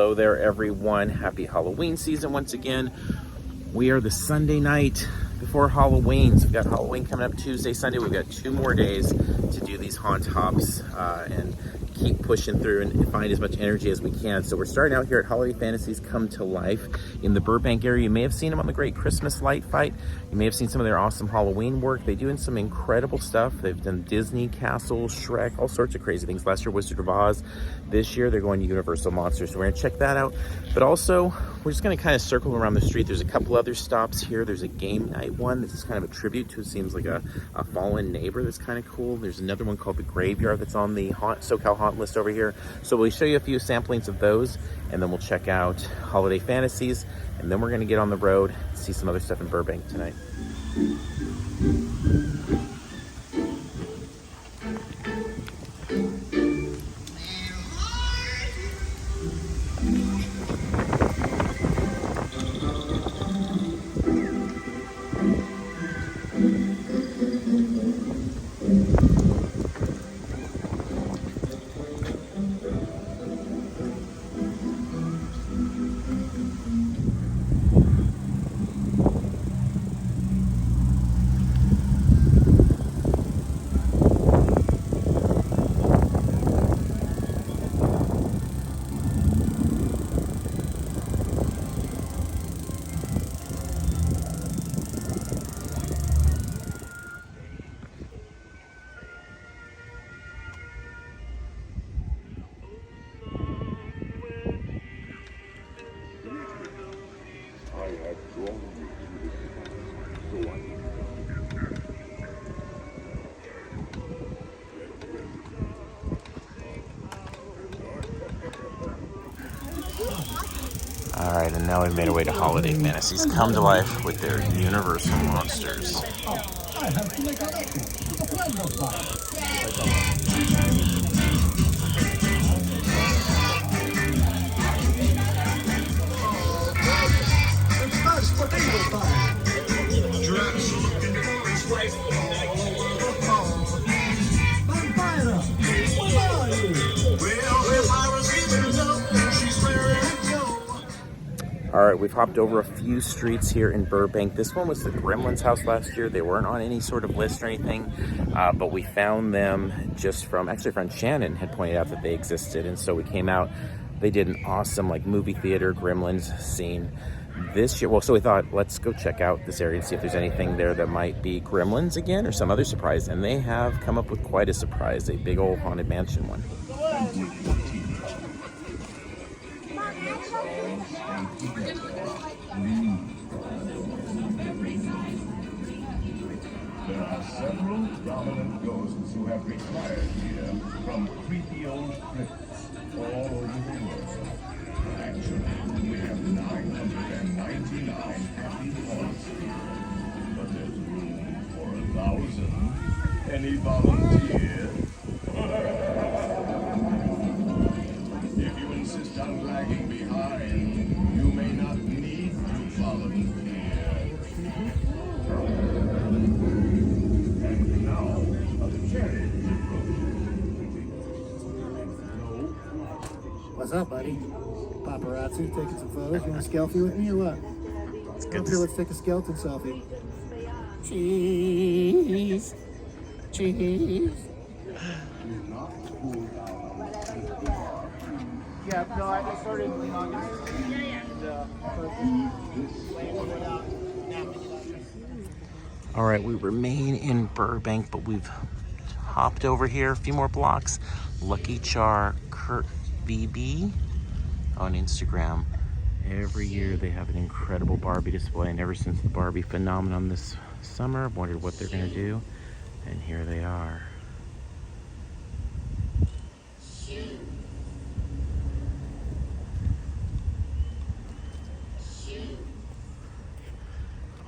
Hello there, everyone. Happy Halloween season once again. We are the Sunday night before Halloween. So we've got Halloween coming up Tuesday, Sunday. We've got 2 more days to do these haunt hops and keep pushing through and find as much energy as we can. So we're starting out here at Holiday Fantasies Come to Life in the Burbank area. You may have seen them on the Great Christmas Light Fight. You may have seen some of their awesome Halloween work. They do some incredible stuff. They've done Disney, Castle, Shrek, all sorts of crazy things. Last year, Wizard of Oz. This year, they're going to Universal Monsters. So we're going to check that out. But also, we're just going to kind of circle around the street. There's a couple other stops here. There's a game night one. This is kind of a tribute to, it seems like a fallen neighbor. That's kind of cool. There's another one called The Graveyard that's on the SoCal Haunt list over here. So we'll show you a few samplings of those, and then we'll check out Holiday Fantasies, and then we're going to get on the road and see some other stuff in Burbank tonight. All right, and now we've made our way to Holiday Fantasies Come to Life with their Universal Monsters. All right, we've hopped over a few streets here in Burbank. This one was the Gremlins house last year. They weren't on any sort of list or anything, but we found them just from, actually, friend Shannon had pointed out that they existed, and so we came out. They did an awesome movie theater Gremlins scene this year. Well, so we thought, let's go check out this area and see if there's anything there that might be Gremlins again or some other surprise, and they have come up with quite a surprise, a big old Haunted Mansion one. There are several dominant ghosts who have retired here from creepy old crypts all over the world. Actually, we have 999 happy haunts here, but there's room for 1,000. Any volunteer? If you insist on lagging behind, you may not need to volunteer. And now, a carriage approaches. What's up, buddy? Paparazzi taking some photos. You want a selfie with me or what? Okay, let's take a skeleton selfie. Cheese. Cheese. Yeah, no, I started in August. All right, we remain in Burbank, but we've hopped over here a few more blocks. Lucky Char Kurt BB on Instagram. Every year they have an incredible Barbie display, and ever since the Barbie phenomenon this summer, I've wondered what they're gonna do, and here they are.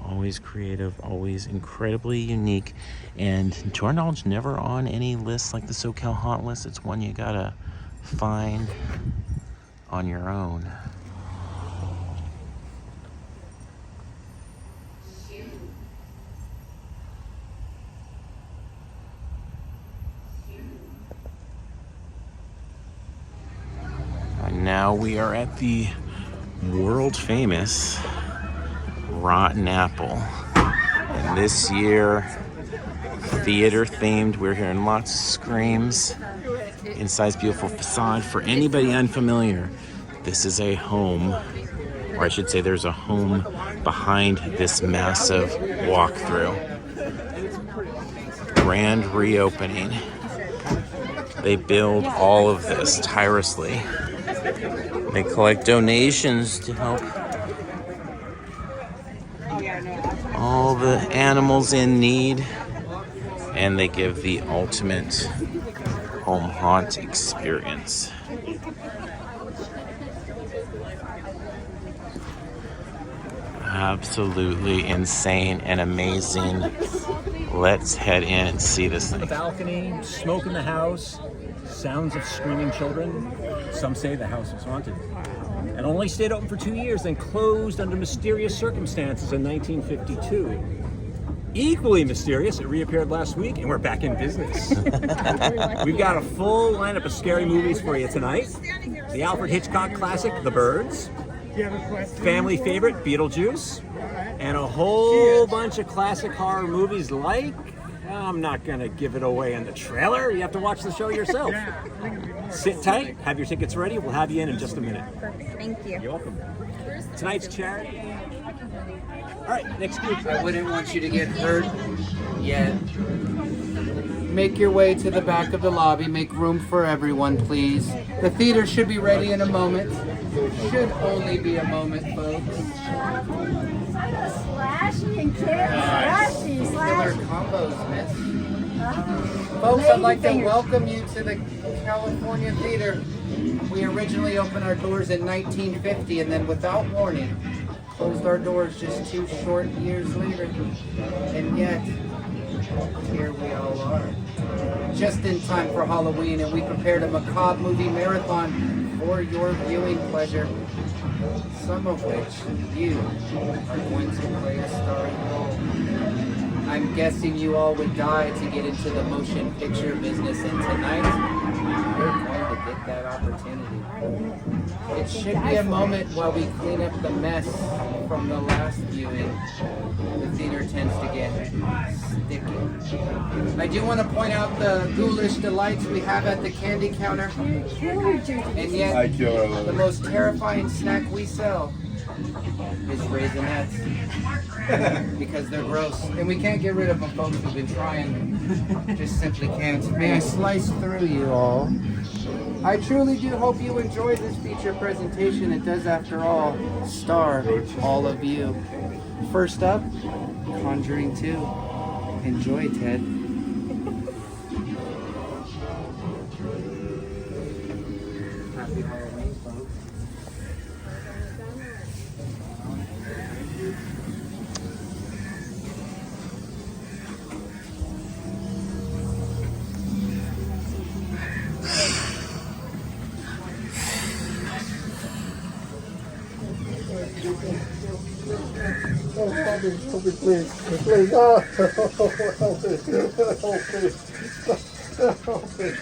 Always creative, always incredibly unique, and to our knowledge, never on any lists like the SoCal Haunt list. It's one you gotta find on your own. now we are at the world famous Rotten Apple. And this year, theater themed. We're hearing lots of screams. Inside's beautiful facade. For anybody unfamiliar, this is a home, or I should say there's a home behind this massive walkthrough. Grand reopening. They build all of this tirelessly. They collect donations to help all the animals in need, and they give the ultimate home haunt experience. Absolutely insane and amazing. Let's head in and see this thing. The balcony, smoke in the house, sounds of screaming children. Some say the house was haunted. And only stayed open for 2 years, then closed under mysterious circumstances in 1952. Equally mysterious, it reappeared last week, and we're back in business. We've got a full lineup of scary movies for you tonight. The Alfred Hitchcock classic, The Birds. Family favorite, Beetlejuice. And a whole bunch of classic horror movies like, I'm not going to give it away in the trailer. You have to watch the show yourself. Sit tight, have your tickets ready. We'll have you in just a minute. Perfect. Thank you. You're welcome. Tonight's charity. All right, next group. I wouldn't want you to get hurt yet. Make your way to the back of the lobby. Make room for everyone, please. The theater should be ready in a moment. Should only be a moment, folks. Slashy and slashy, Killer slashy. combos, miss. Folks, I'd like to welcome you to the California Theater. We originally opened our doors in 1950 and then without warning closed our doors just 2 short years later. And yet, here we all are. Just in time for Halloween, and we prepared a macabre movie marathon for your viewing pleasure. Some of which you are going to play a starring role. I'm guessing you all would die to get into the motion picture business, and tonight, you're going to get that opportunity. It should be a moment while we clean up the mess from the last viewing. The theater tends to get sticky. I do want to point out the ghoulish delights we have at the candy counter. And yet, the most terrifying snack we sell is Raisinets. Because they're gross. And we can't get rid of them, folks. We've been trying. Just simply can't. May I slice through you all? I truly do hope you enjoy this feature presentation. It does, after all, star all of you. First up, Conjuring 2. Enjoy, Ted. Happy Halloween, folks. Oh, help me, please. Please. Oh, help me. Please. Help me.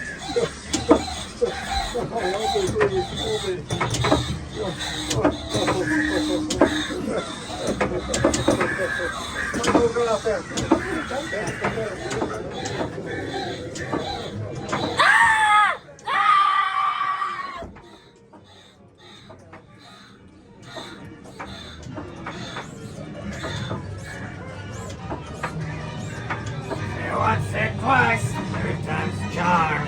Once or twice, 3 times the charm.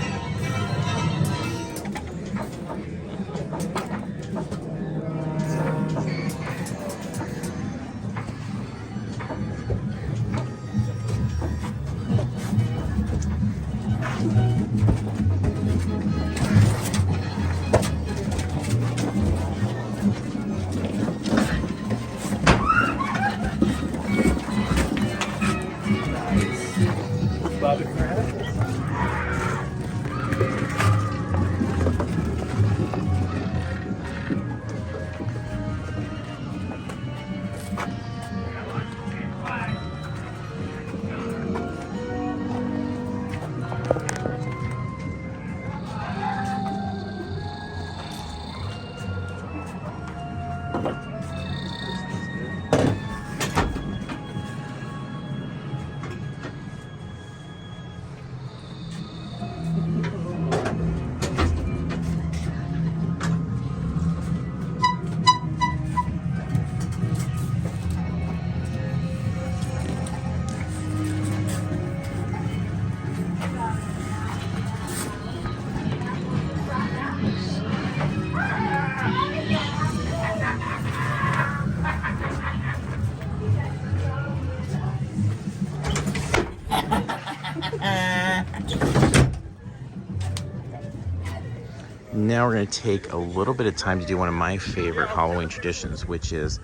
Now we're going to take a little bit of time to do one of my favorite Halloween traditions, which is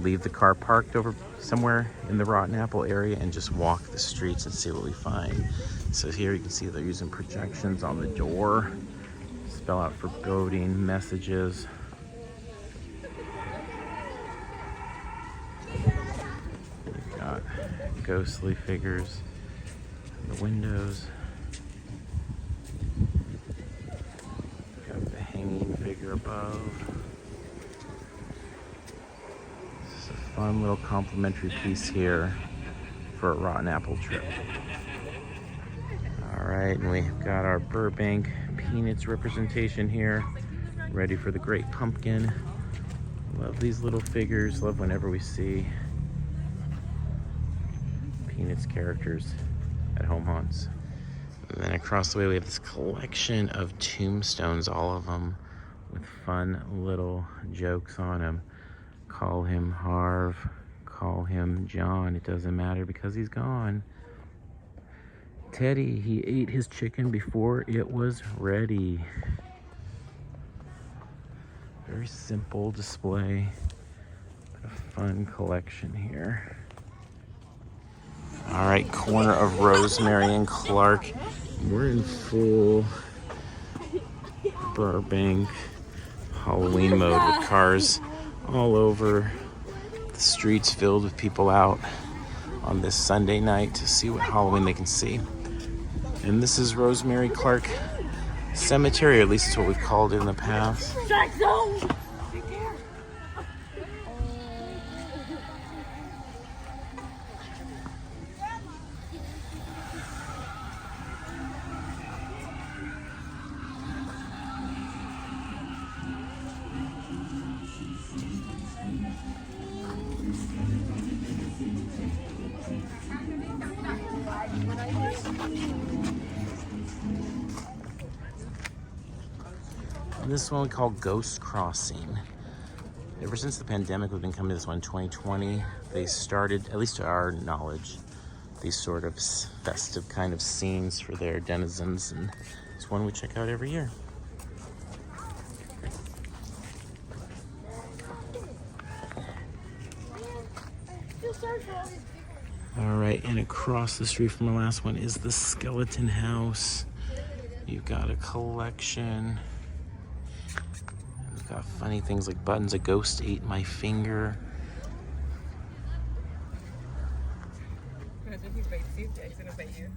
leave the car parked over somewhere in the Rotten Apple area and just walk the streets and see what we find. So here you can see they're using projections on the door, spell out foreboding messages. We've got ghostly figures in the windows. Got the hanging figure above. This is a fun little complimentary piece here for a Rotten Apple trip. All right, and we've got our Burbank Peanuts representation here, ready for the Great Pumpkin. Love these little figures, love whenever we see Peanuts characters at home haunts. And then across the way we have this collection of tombstones, all of them with fun little jokes on them. Call him Harv, call him John, it doesn't matter because he's gone. Teddy, he ate his chicken before it was ready. Very simple display, but a fun collection here. All right, corner of Rosemary and Clark. We're in full Burbank Halloween mode with cars all over, the streets filled with people out on this Sunday night to see what Halloween they can see. And this is Rosemary Clark Cemetery, or at least it's what we've called it in the past. Strike zone! Right there. This one we call Ghost Crossing. Ever since the pandemic, we've been coming to this one in 2020. They started, at least to our knowledge, these sort of festive kind of scenes for their denizens, and it's one we check out every year. All right, and across the street from the last one is the Skeleton House. You've got a collection. We've got funny things like buttons. A ghost ate my finger. Imagine he bites you. He's gonna bite you.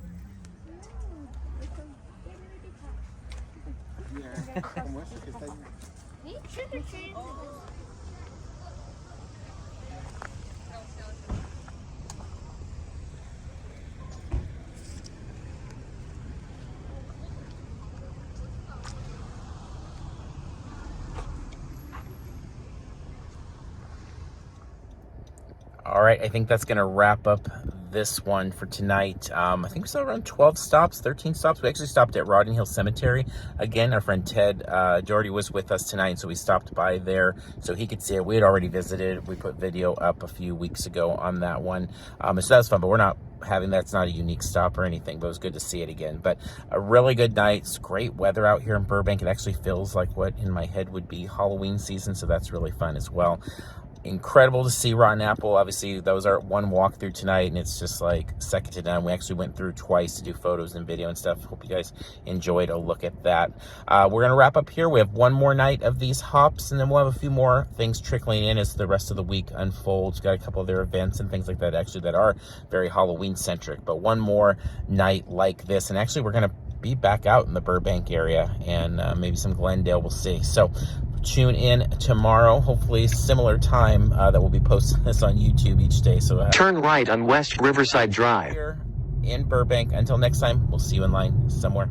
All right, I think that's gonna wrap up this one for tonight. I think we saw around 12 stops, 13 stops. We actually stopped at Rotting Hill Cemetery. Again, our friend Ted Doherty was with us tonight, so we stopped by there so he could see it. We had already visited. We put video up a few weeks ago on that one. So that was fun, but we're not having, that's not a unique stop or anything, but it was good to see it again. But a really good night. It's great weather out here in Burbank. It actually feels like what in my head would be Halloween season, so that's really fun as well. Incredible to see Rotten Apple. Obviously, that was our one walkthrough tonight, and it's just like second to none. We actually went through twice to do photos and video and stuff. Hope you guys enjoyed a look at that. We're gonna wrap up here. We have one more night of these hops, and then we'll have a few more things trickling in as the rest of the week unfolds. Got a couple of their events and things like that actually that are very Halloween centric, but one more night like this, and actually we're gonna be back out in the Burbank area and maybe some Glendale, we'll see. So tune in tomorrow, hopefully similar time that we'll be posting this on YouTube each day. So turn right on West Riverside Drive here in Burbank. Until next time, we'll see you in line somewhere.